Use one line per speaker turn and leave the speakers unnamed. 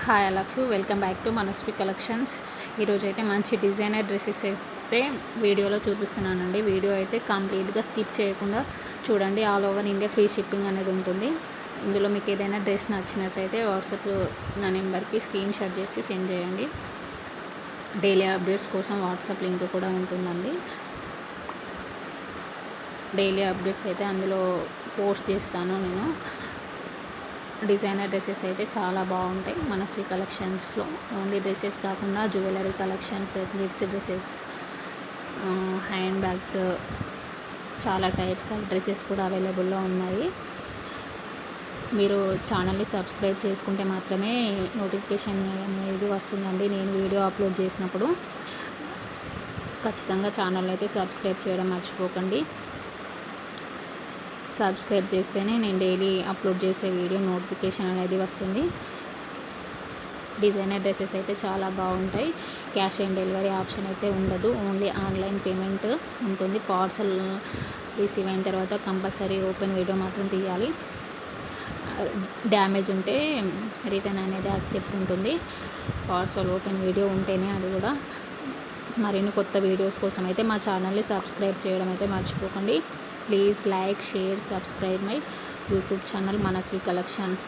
Hi all of you, welcome back to Manasvi collections. ఈరోజైతే మంచి designer dresses అయితే వీడియోలో చూపిస్తున్నానండి. వీడియో అయితే కంప్లీట్గా స్కిప్ చేయకుండా చూడండి. All over India free shipping అనేది ఉంటుంది. ఇందులో మీకు ఏదైనా డ్రెస్ నచ్చినట్టయితే వాట్సాప్లో నా నెంబర్కి స్క్రీన్ షాట్ చేసి సెండ్ చేయండి. డైలీ అప్డేట్స్ కోసం వాట్సాప్ లింక్ కూడా ఉంటుందండి. డైలీ అప్డేట్స్ అయితే అందులో పోస్ట్ చేస్తాను నేను. డిజైనర్ డ్రెస్సెస్ అయితే చాలా బాగుంటాయి మనస్వి కలెక్షన్స్లో. ఓన్లీ డ్రెస్సెస్ కాకుండా jewellery collections, kids dresses, hand bags, చాలా టైప్స్ ఆఫ్ డ్రెస్సెస్ కూడా అవైలబుల్లో ఉన్నాయి. మీరు ఛానల్ని సబ్స్క్రైబ్ చేసుకుంటే మాత్రమే నోటిఫికేషన్ అనేది వస్తుందండి. నేను వీడియో అప్లోడ్ చేసినప్పుడు ఖచ్చితంగా ఛానల్ అయితే సబ్స్క్రైబ్ చేయడం మర్చిపోకండి. సబ్స్క్రైబ్ చేస్తేనే నేను డైలీ అప్లోడ్ చేసే వీడియో నోటిఫికేషన్ అనేది వస్తుంది. డిజైనర్ డ్రెస్సెస్ అయితే చాలా బాగుంటాయి. క్యాష్ ఆన్ డెలివరీ ఆప్షన్ అయితే ఉండదు. ఓన్లీ ఆన్లైన్ పేమెంట్ ఉంటుంది. పార్సల్ రిసీవ్ అయిన తర్వాత కంపల్సరీ ఓపెన్ వీడియో మాత్రం తీయాలి. డ్యామేజ్ ఉంటే రిటర్న్ అనేది యాక్సెప్ట్ ఉంటుంది. పార్సల్ ఓపెన్ వీడియో ఉంటేనే అది కూడా. మరిన్ని కొత్త వీడియోస్ కోసం అయితే మా ఛానల్ని సబ్స్క్రైబ్ చేయడం అయితే మర్చిపోకండి. Please like, share, subscribe my YouTube channel Manasvi collections.